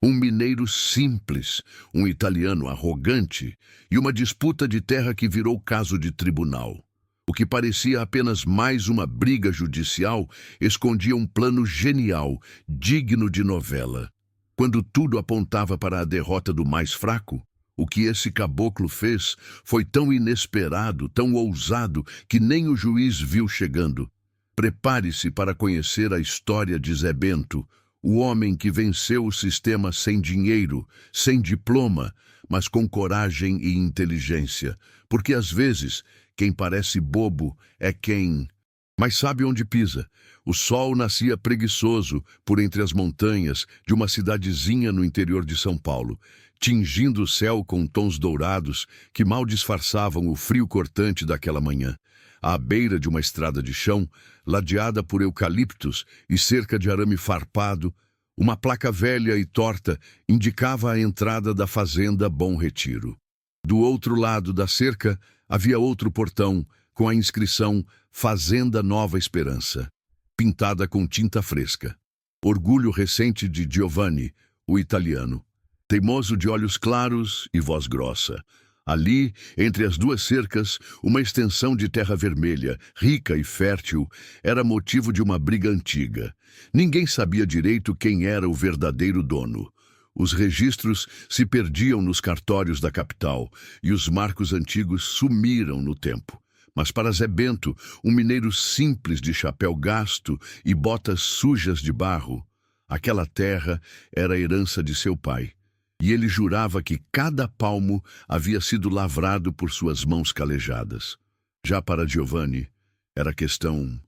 Um mineiro simples, um italiano arrogante e uma disputa de terra que virou caso de tribunal. O que parecia apenas mais uma briga judicial escondia um plano genial, digno de novela. Quando tudo apontava para a derrota do mais fraco, o que esse caboclo fez foi tão inesperado, tão ousado, que nem o juiz viu chegando. Prepare-se para conhecer a história de Zé Bento, o homem que venceu o sistema sem dinheiro, sem diploma, mas com coragem e inteligência. Porque às vezes, quem parece bobo é quem... Mas sabe onde pisa? O sol nascia preguiçoso por entre as montanhas de uma cidadezinha no interior de São Paulo, tingindo o céu com tons dourados que mal disfarçavam o frio cortante daquela manhã. À beira de uma estrada de chão, ladeada por eucaliptos e cerca de arame farpado, uma placa velha e torta indicava a entrada da fazenda Bom Retiro. Do outro lado da cerca havia outro portão com a inscrição Fazenda Nova Esperança, pintada com tinta fresca. Orgulho recente de Giovanni, o italiano. Teimoso de olhos claros e voz grossa. Ali, entre as duas cercas, uma extensão de terra vermelha, rica e fértil, era motivo de uma briga antiga. Ninguém sabia direito quem era o verdadeiro dono. Os registros se perdiam nos cartórios da capital e os marcos antigos sumiram no tempo. Mas para Zé Bento, um mineiro simples de chapéu gasto e botas sujas de barro, aquela terra era a herança de seu pai. E ele jurava que cada palmo havia sido lavrado por suas mãos calejadas. Já para Giovanni, era questão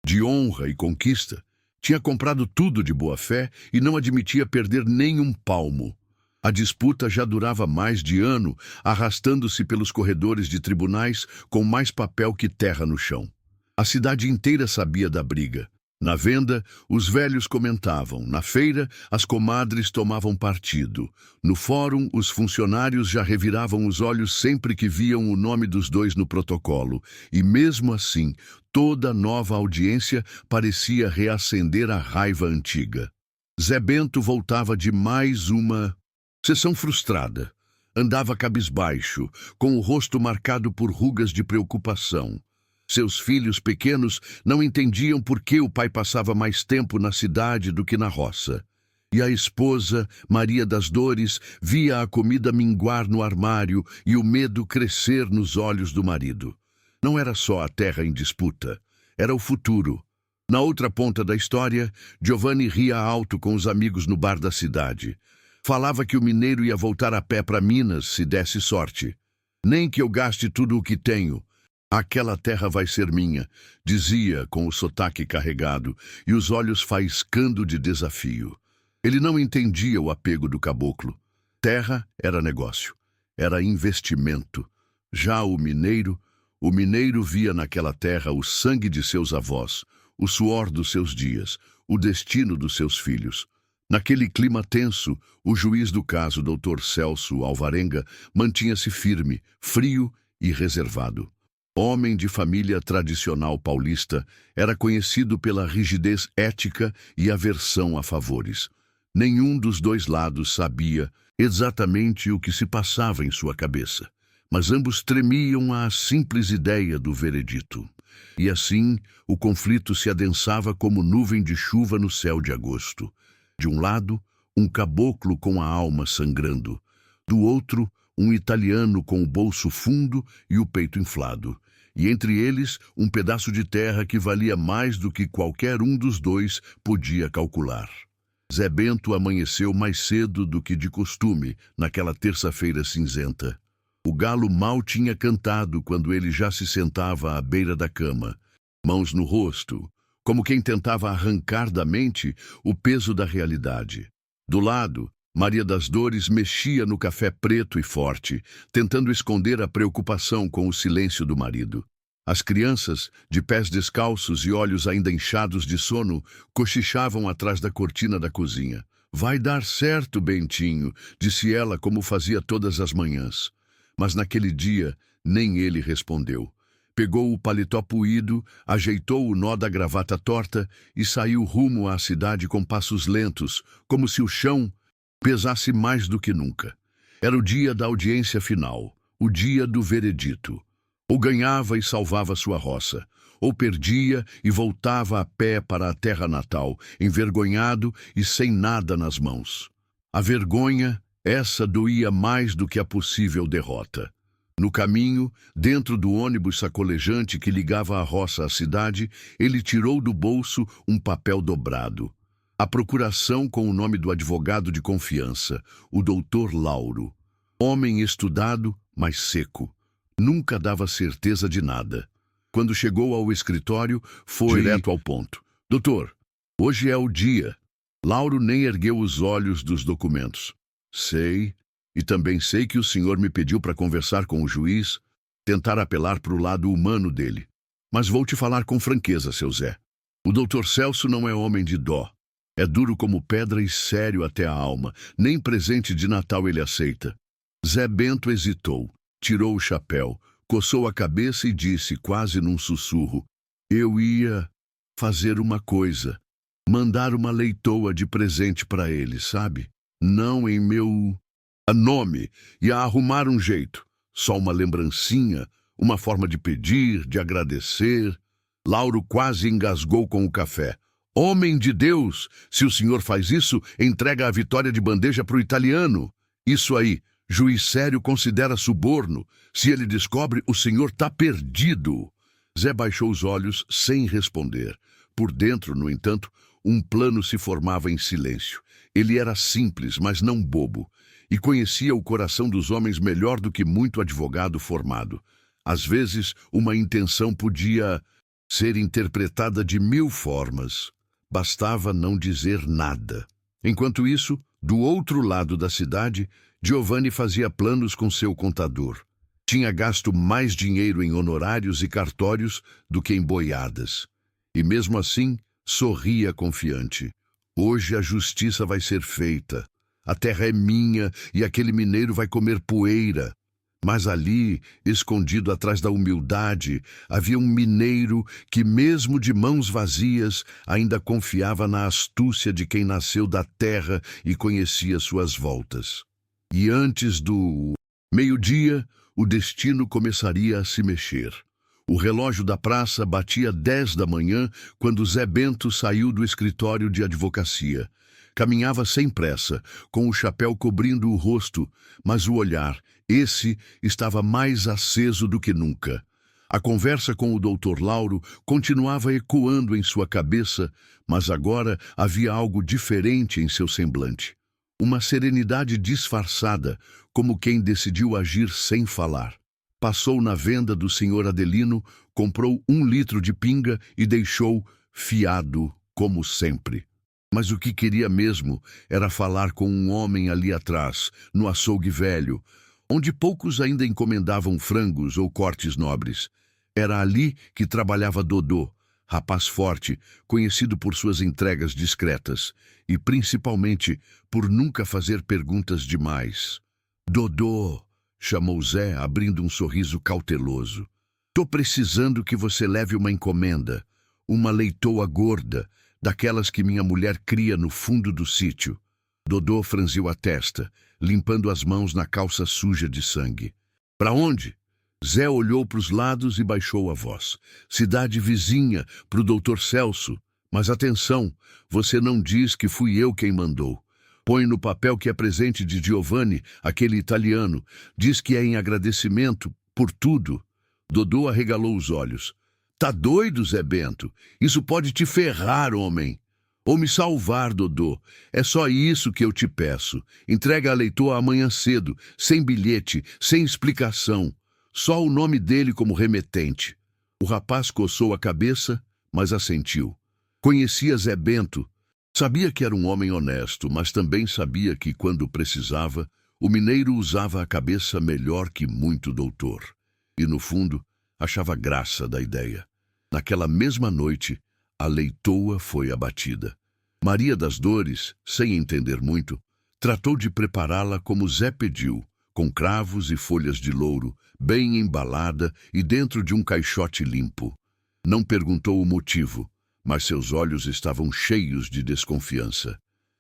de honra e conquista. Tinha comprado tudo de boa fé e não admitia perder nem um palmo. A disputa já durava mais de ano, arrastando-se pelos corredores de tribunais com mais papel que terra no chão. A cidade inteira sabia da briga. Na venda, os velhos comentavam. Na feira, as comadres tomavam partido. No fórum, os funcionários já reviravam os olhos sempre que viam o nome dos dois no protocolo. E mesmo assim, toda nova audiência parecia reacender a raiva antiga. Zé Bento voltava de mais uma sessão frustrada. Andava cabisbaixo, com o rosto marcado por rugas de preocupação. Seus filhos pequenos não entendiam por que o pai passava mais tempo na cidade do que na roça. E a esposa, Maria das Dores, via a comida minguar no armário e o medo crescer nos olhos do marido. Não era só a terra em disputa, era o futuro. Na outra ponta da história, Giovanni ria alto com os amigos no bar da cidade. Falava que o mineiro ia voltar a pé para Minas se desse sorte. Nem que eu gaste tudo o que tenho. Aquela terra vai ser minha, dizia com o sotaque carregado e os olhos faiscando de desafio. Ele não entendia o apego do caboclo. Terra era negócio, era investimento. Já o mineiro via naquela terra o sangue de seus avós, o suor dos seus dias, o destino dos seus filhos. Naquele clima tenso, o juiz do caso, Dr. Celso Alvarenga, mantinha-se firme, frio e reservado. Homem de família tradicional paulista, era conhecido pela rigidez ética e aversão a favores. Nenhum dos dois lados sabia exatamente o que se passava em sua cabeça, mas ambos tremiam à simples ideia do veredito. E assim, o conflito se adensava como nuvem de chuva no céu de agosto. De um lado, um caboclo com a alma sangrando. Do outro, um italiano com o bolso fundo e o peito inflado. E entre eles, um pedaço de terra que valia mais do que qualquer um dos dois podia calcular. Zé Bento amanheceu mais cedo do que de costume, naquela terça-feira cinzenta. O galo mal tinha cantado quando ele já se sentava à beira da cama, mãos no rosto, como quem tentava arrancar da mente o peso da realidade. Do lado, Maria das Dores mexia no café preto e forte, tentando esconder a preocupação com o silêncio do marido. As crianças, de pés descalços e olhos ainda inchados de sono, cochichavam atrás da cortina da cozinha. "Vai dar certo, Bentinho", disse ela como fazia todas as manhãs. Mas naquele dia, nem ele respondeu. Pegou o paletó puído, ajeitou o nó da gravata torta e saiu rumo à cidade com passos lentos, como se o chão pesasse mais do que nunca. Era o dia da audiência final, o dia do veredito. Ou ganhava e salvava sua roça, ou perdia e voltava a pé para a terra natal, envergonhado e sem nada nas mãos. A vergonha, essa doía mais do que a possível derrota. No caminho, dentro do ônibus sacolejante que ligava a roça à cidade, ele tirou do bolso um papel dobrado. A procuração com o nome do advogado de confiança, o doutor Lauro. Homem estudado, mas seco. Nunca dava certeza de nada. Quando chegou ao escritório, foi direto ao ponto. Doutor, hoje é o dia. Lauro nem ergueu os olhos dos documentos. Sei, e também sei que o senhor me pediu para conversar com o juiz, tentar apelar para o lado humano dele. Mas vou te falar com franqueza, seu Zé. O doutor Celso não é homem de dó. É duro como pedra e sério até a alma. Nem presente de Natal ele aceita. Zé Bento hesitou, tirou o chapéu, coçou a cabeça e disse, quase num sussurro, eu ia fazer uma coisa, mandar uma leitoa de presente para ele, sabe? Não em meu nome, ia arrumar um jeito, só uma lembrancinha, uma forma de pedir, de agradecer. Lauro quase engasgou com o café. Homem de Deus, se o senhor faz isso, entrega a vitória de bandeja para o italiano. Isso aí, juiz sério considera suborno. Se ele descobre, o senhor tá perdido. Zé baixou os olhos sem responder. Por dentro, no entanto, um plano se formava em silêncio. Ele era simples, mas não bobo, e conhecia o coração dos homens melhor do que muito advogado formado. Às vezes, uma intenção podia ser interpretada de 1000 formas. Bastava não dizer nada. Enquanto isso, do outro lado da cidade, Giovanni fazia planos com seu contador. Tinha gasto mais dinheiro em honorários e cartórios do que em boiadas. E mesmo assim, sorria confiante. Hoje a justiça vai ser feita. A terra é minha e aquele mineiro vai comer poeira. Mas ali, escondido atrás da humildade, havia um mineiro que, mesmo de mãos vazias, ainda confiava na astúcia de quem nasceu da terra e conhecia suas voltas. E antes do meio-dia, o destino começaria a se mexer. O relógio da praça batia 10 da manhã quando Zé Bento saiu do escritório de advocacia. Caminhava sem pressa, com o chapéu cobrindo o rosto, mas o olhar, esse, estava mais aceso do que nunca. A conversa com o doutor Lauro continuava ecoando em sua cabeça, mas agora havia algo diferente em seu semblante. Uma serenidade disfarçada, como quem decidiu agir sem falar. Passou na venda do senhor Adelino, comprou 1 litro de pinga e deixou fiado, como sempre. Mas o que queria mesmo era falar com um homem ali atrás, no açougue velho, onde poucos ainda encomendavam frangos ou cortes nobres. Era ali que trabalhava Dodô, rapaz forte, conhecido por suas entregas discretas e principalmente por nunca fazer perguntas demais. Dodô, chamou Zé, abrindo um sorriso cauteloso. Tô precisando que você leve uma encomenda, uma leitoa gorda, daquelas que minha mulher cria no fundo do sítio. Dodô franziu a testa, limpando as mãos na calça suja de sangue. Para onde? Zé olhou para os lados e baixou a voz. Cidade vizinha, para o doutor Celso. Mas atenção, você não diz que fui eu quem mandou. Põe no papel que é presente de Giovanni, aquele italiano. Diz que é em agradecimento por tudo. Dodô arregalou os olhos. Tá doido, Zé Bento? Isso pode te ferrar, homem. Ou me salvar, Dodô. É só isso que eu te peço. Entrega a leitoa amanhã cedo, sem bilhete, sem explicação. Só o nome dele como remetente. O rapaz coçou a cabeça, mas assentiu. Conhecia Zé Bento. Sabia que era um homem honesto, mas também sabia que, quando precisava, o mineiro usava a cabeça melhor que muito doutor. E, no fundo, achava graça da ideia. Naquela mesma noite, a leitoa foi abatida. Maria das Dores, sem entender muito, tratou de prepará-la como Zé pediu, com cravos e folhas de louro, bem embalada e dentro de um caixote limpo. Não perguntou o motivo, mas seus olhos estavam cheios de desconfiança.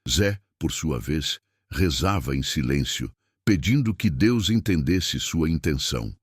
Zé, por sua vez, rezava em silêncio, pedindo que Deus entendesse sua intenção.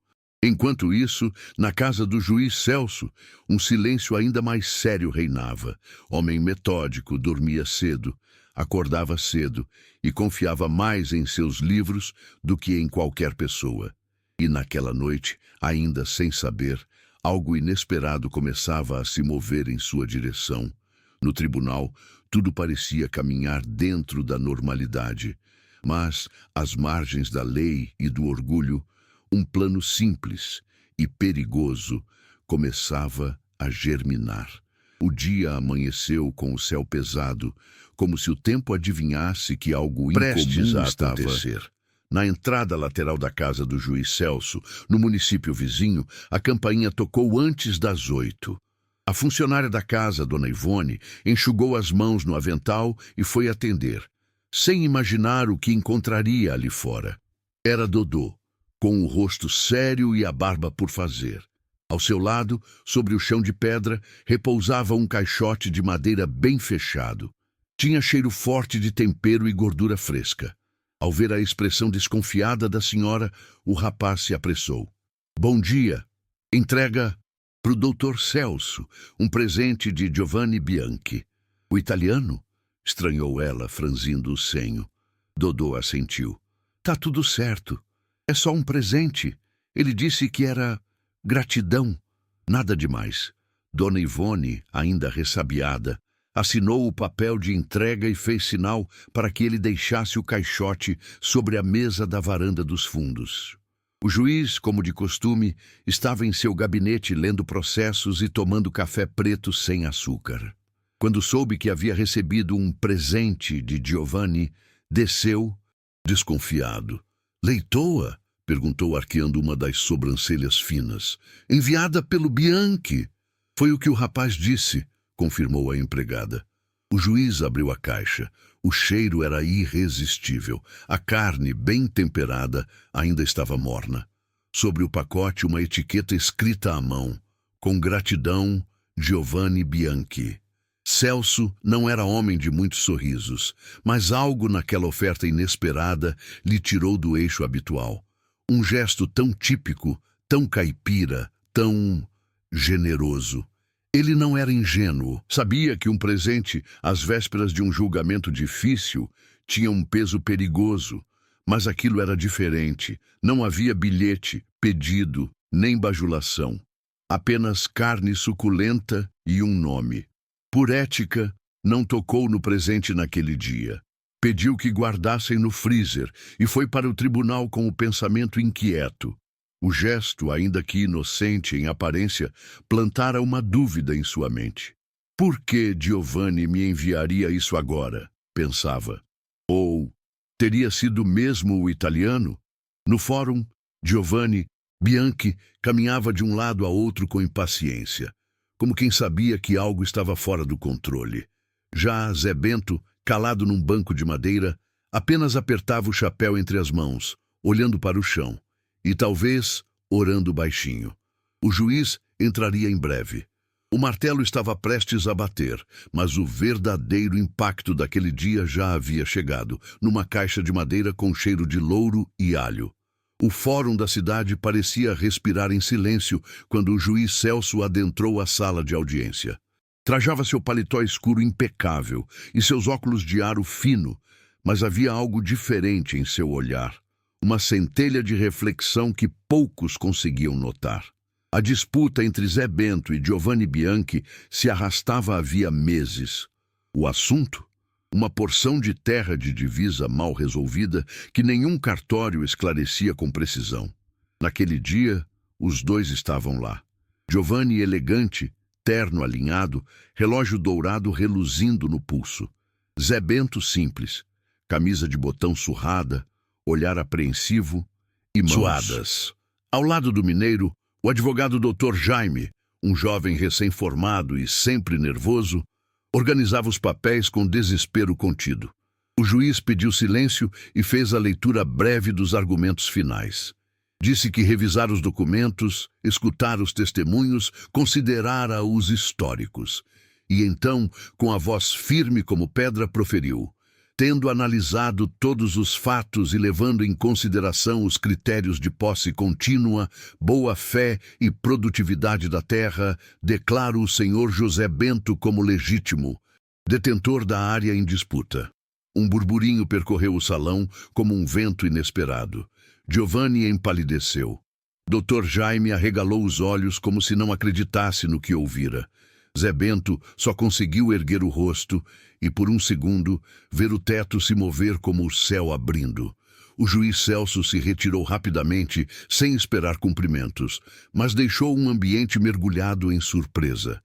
Enquanto isso, na casa do juiz Celso, um silêncio ainda mais sério reinava. Homem metódico, dormia cedo, acordava cedo e confiava mais em seus livros do que em qualquer pessoa. E naquela noite, ainda sem saber, algo inesperado começava a se mover em sua direção. No tribunal, tudo parecia caminhar dentro da normalidade, mas, às margens da lei e do orgulho, um plano simples e perigoso começava a germinar. O dia amanheceu com o céu pesado, como se o tempo adivinhasse que algo incomum estava a acontecer. Na entrada lateral da casa do juiz Celso, no município vizinho, a campainha tocou antes das 8. A funcionária da casa, Dona Ivone, enxugou as mãos no avental e foi atender, sem imaginar o que encontraria ali fora. Era Dodô, com o rosto sério e a barba por fazer. Ao seu lado, sobre o chão de pedra, repousava um caixote de madeira bem fechado. Tinha cheiro forte de tempero e gordura fresca. Ao ver a expressão desconfiada da senhora, o rapaz se apressou. Bom dia. Entrega para o Dr. Celso um presente de Giovanni Bianchi. O italiano? Estranhou ela, franzindo o senho. Dodô assentiu. Tá tudo certo. É só um presente. Ele disse que era gratidão. Nada demais. Dona Ivone, ainda ressabiada, assinou o papel de entrega e fez sinal para que ele deixasse o caixote sobre a mesa da varanda dos fundos. O juiz, como de costume, estava em seu gabinete lendo processos e tomando café preto sem açúcar. Quando soube que havia recebido um presente de Giovanni, desceu, desconfiado. Leitoa? Perguntou arqueando uma das sobrancelhas finas. Enviada pelo Bianchi. Foi o que o rapaz disse, confirmou a empregada. O juiz abriu a caixa. O cheiro era irresistível. A carne, bem temperada, ainda estava morna. Sobre o pacote, uma etiqueta escrita à mão. Com gratidão, Giovanni Bianchi. Celso não era homem de muitos sorrisos, mas algo naquela oferta inesperada lhe tirou do eixo habitual. Um gesto tão típico, tão caipira, tão generoso. Ele não era ingênuo. Sabia que um presente, às vésperas de um julgamento difícil, tinha um peso perigoso. Mas aquilo era diferente. Não havia bilhete, pedido, nem bajulação. Apenas carne suculenta e um nome. Por ética, não tocou no presente naquele dia. Pediu que guardassem no freezer e foi para o tribunal com o pensamento inquieto. O gesto, ainda que inocente em aparência, plantara uma dúvida em sua mente. Por que Giovanni me enviaria isso agora? Pensava. Ou teria sido mesmo o italiano? No fórum, Giovanni Bianchi caminhava de um lado a outro com impaciência, como quem sabia que algo estava fora do controle. Já Zé Bento, calado num banco de madeira, apenas apertava o chapéu entre as mãos, olhando para o chão, e talvez orando baixinho. O juiz entraria em breve. O martelo estava prestes a bater, mas o verdadeiro impacto daquele dia já havia chegado, numa caixa de madeira com cheiro de louro e alho. O fórum da cidade parecia respirar em silêncio quando o juiz Celso adentrou a sala de audiência. Trajava seu paletó escuro impecável e seus óculos de aro fino, mas havia algo diferente em seu olhar, uma centelha de reflexão que poucos conseguiam notar. A disputa entre Zé Bento e Giovanni Bianchi se arrastava havia meses. O assunto? Uma porção de terra de divisa mal resolvida que nenhum cartório esclarecia com precisão. Naquele dia, os dois estavam lá. Giovanni elegante, terno alinhado, relógio dourado reluzindo no pulso. Zé Bento simples, camisa de botão surrada, olhar apreensivo e mãos suadas. Ao lado do mineiro, o advogado Dr. Jaime, um jovem recém-formado e sempre nervoso, organizava os papéis com desespero contido. O juiz pediu silêncio e fez a leitura breve dos argumentos finais. Disse que revisara os documentos, escutara os testemunhos, considerara os históricos. E então, com a voz firme como pedra, proferiu: Tendo analisado todos os fatos e levando em consideração os critérios de posse contínua, boa-fé e produtividade da terra, declaro o senhor José Bento como legítimo, detentor da área em disputa. Um burburinho percorreu o salão como um vento inesperado. Giovanni empalideceu. Dr. Jaime arregalou os olhos como se não acreditasse no que ouvira. Zé Bento só conseguiu erguer o rosto e, por um segundo, ver o teto se mover como o céu abrindo. O juiz Celso se retirou rapidamente, sem esperar cumprimentos, mas deixou um ambiente mergulhado em surpresa.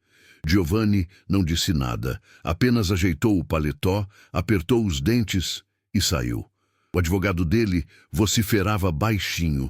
Giovanni não disse nada, apenas ajeitou o paletó, apertou os dentes e saiu. O advogado dele vociferava baixinho,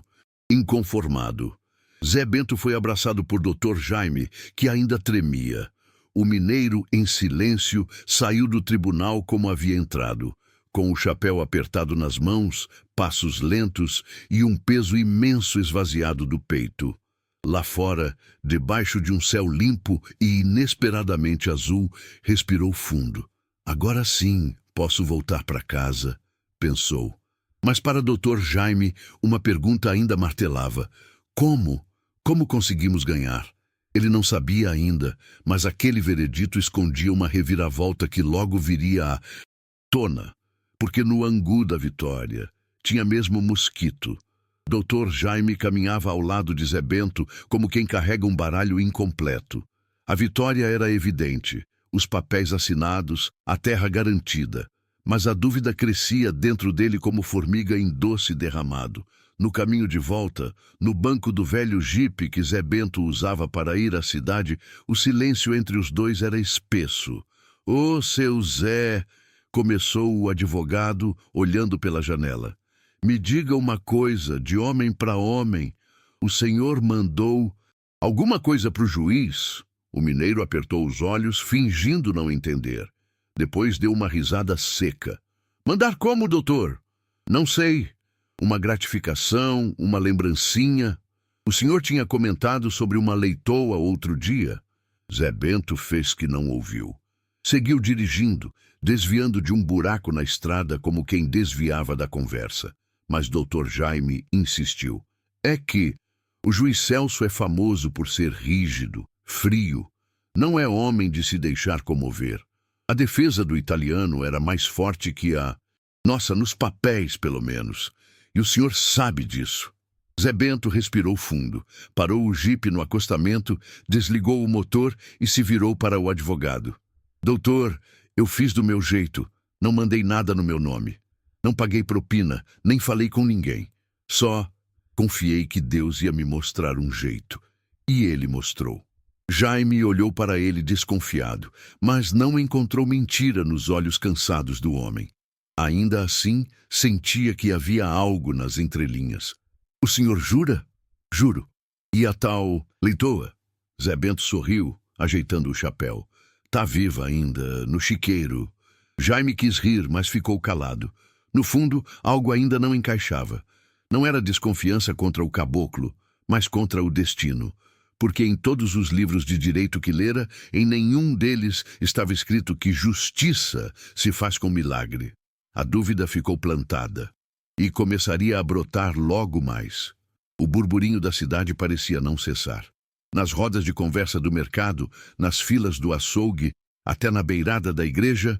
inconformado. Zé Bento foi abraçado por Dr. Jaime, que ainda tremia. O mineiro, em silêncio, saiu do tribunal como havia entrado, com o chapéu apertado nas mãos, passos lentos e um peso imenso esvaziado do peito. Lá fora, debaixo de um céu limpo e inesperadamente azul, respirou fundo. Agora sim, posso voltar para casa, pensou. Mas para Dr. Jaime, uma pergunta ainda martelava. Como? Como conseguimos ganhar? Ele não sabia ainda, mas aquele veredito escondia uma reviravolta que logo viria à tona, porque no angu da vitória tinha mesmo mosquito. Dr. Jaime caminhava ao lado de Zé Bento como quem carrega um baralho incompleto. A vitória era evidente, os papéis assinados, a terra garantida, mas a dúvida crescia dentro dele como formiga em doce derramado. No caminho de volta, no banco do velho jipe que Zé Bento usava para ir à cidade, o silêncio entre os dois era espesso. "Ô, seu Zé", começou o advogado, olhando pela janela. "Me diga uma coisa, de homem para homem. O senhor mandou alguma coisa para o juiz?" O mineiro apertou os olhos, fingindo não entender. Depois deu uma risada seca. "Mandar como, doutor?" "Não sei. Uma gratificação, uma lembrancinha. O senhor tinha comentado sobre uma leitoa outro dia." Zé Bento fez que não ouviu. Seguiu dirigindo, desviando de um buraco na estrada como quem desviava da conversa. Mas Dr. Jaime insistiu. "É que o juiz Celso é famoso por ser rígido, frio. Não é homem de se deixar comover. A defesa do italiano era mais forte que a nossa, nos papéis, pelo menos. E o senhor sabe disso." Zé Bento respirou fundo, parou o jipe no acostamento, desligou o motor e se virou para o advogado. "Doutor, eu fiz do meu jeito. Não mandei nada no meu nome. Não paguei propina, nem falei com ninguém. Só confiei que Deus ia me mostrar um jeito. E ele mostrou." Jaime olhou para ele desconfiado, mas não encontrou mentira nos olhos cansados do homem. Ainda assim, sentia que havia algo nas entrelinhas. "O senhor jura?" "Juro." "E a tal leitoa?" Zé Bento sorriu, ajeitando o chapéu. "Tá viva ainda, no chiqueiro." Jaime quis rir, mas ficou calado. No fundo, algo ainda não encaixava. Não era desconfiança contra o caboclo, mas contra o destino. Porque em todos os livros de direito que lera, em nenhum deles estava escrito que justiça se faz com milagre. A dúvida ficou plantada e começaria a brotar logo mais. O burburinho da cidade parecia não cessar. Nas rodas de conversa do mercado, nas filas do açougue, até na beirada da igreja,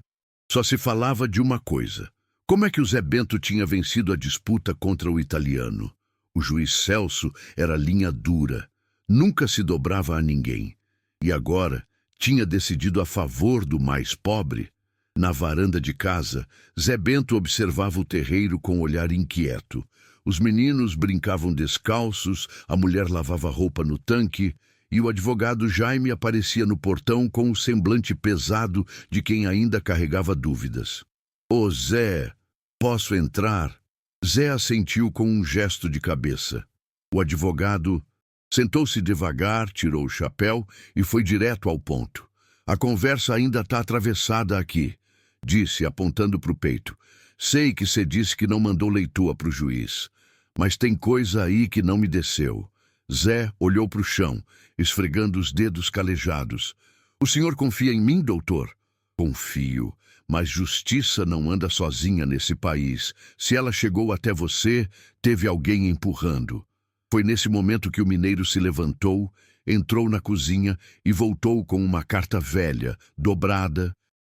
só se falava de uma coisa. Como é que o Zé Bento tinha vencido a disputa contra o italiano? O juiz Celso era linha dura, nunca se dobrava a ninguém. E agora tinha decidido a favor do mais pobre. Na varanda de casa, Zé Bento observava o terreiro com olhar inquieto. Os meninos brincavam descalços, a mulher lavava roupa no tanque, e o advogado Jaime aparecia no portão com o semblante pesado de quem ainda carregava dúvidas. "Ô Zé, posso entrar?" Zé assentiu com um gesto de cabeça. O advogado sentou-se devagar, tirou o chapéu e foi direto ao ponto. "A conversa ainda está atravessada aqui", disse, apontando para o peito. "Sei que você disse que não mandou leitoa para o juiz, mas tem coisa aí que não me desceu." Zé olhou para o chão, esfregando os dedos calejados. "O senhor confia em mim, doutor?" "Confio, Mas justiça não anda sozinha nesse país. Se ela chegou até você, teve alguém empurrando. Foi nesse momento que o mineiro se levantou, entrou na cozinha e voltou com uma carta velha, dobrada,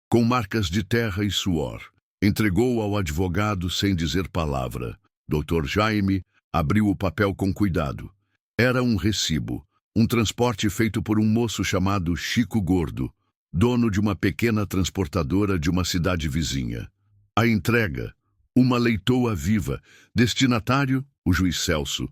com marcas de terra e suor. Entregou ao advogado sem dizer palavra. Dr. Jaime abriu o papel com cuidado. Era um recibo, um transporte feito por um moço chamado Chico Gordo, dono de uma pequena transportadora de uma cidade vizinha. A entrega, uma leitoa viva, destinatário, o juiz Celso.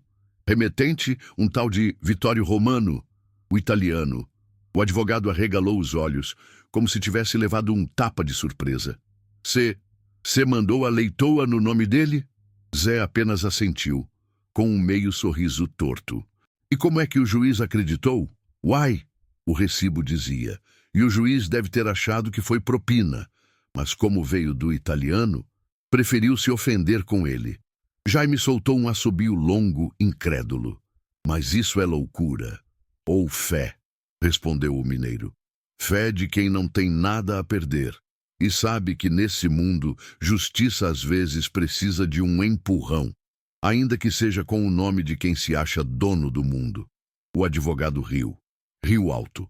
Remetente, um tal de Vittorio Romano, o italiano. O advogado arregalou os olhos, como se tivesse levado um tapa de surpresa. Você mandou a leitoa no nome dele? Zé apenas assentiu, com um meio sorriso torto. E como é que o juiz acreditou? Uai, o recibo dizia. E o juiz deve ter achado que foi propina. Mas como veio do italiano, preferiu se ofender com ele. Jaime soltou um assobio longo, incrédulo. Mas isso é loucura. Ou fé, respondeu o mineiro. Fé de quem não tem nada a perder. E sabe que nesse mundo, justiça às vezes precisa de um empurrão, ainda que seja com o nome de quem se acha dono do mundo. O advogado riu alto,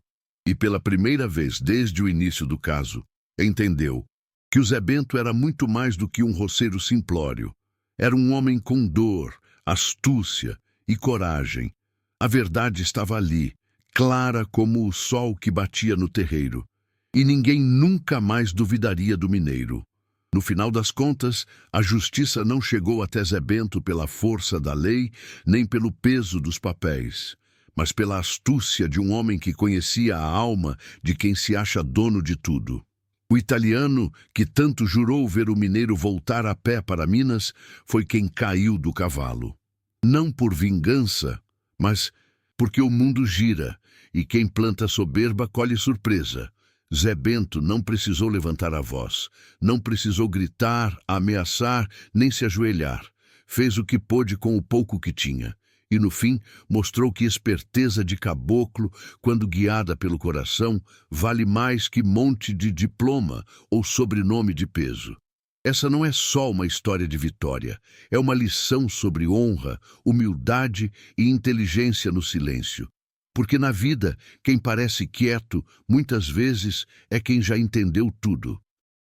e pela primeira vez desde o início do caso, entendeu que o Zé Bento era muito mais do que um roceiro simplório. Era um homem com dor, astúcia e coragem. A verdade estava ali, clara como o sol que batia no terreiro. E ninguém nunca mais duvidaria do mineiro. No final das contas, a justiça não chegou até Zé Bento pela força da lei, nem pelo peso dos papéis, mas pela astúcia de um homem que conhecia a alma de quem se acha dono de tudo. O italiano, que tanto jurou ver o mineiro voltar a pé para Minas, foi quem caiu do cavalo. Não por vingança, mas porque o mundo gira, e quem planta soberba colhe surpresa. Zé Bento não precisou levantar a voz, não precisou gritar, ameaçar, nem se ajoelhar. Fez o que pôde com o pouco que tinha. E, no fim, mostrou que esperteza de caboclo, quando guiada pelo coração, vale mais que monte de diploma ou sobrenome de peso. Essa não é só uma história de vitória, é uma lição sobre honra, humildade e inteligência no silêncio. Porque na vida, quem parece quieto, muitas vezes, é quem já entendeu tudo.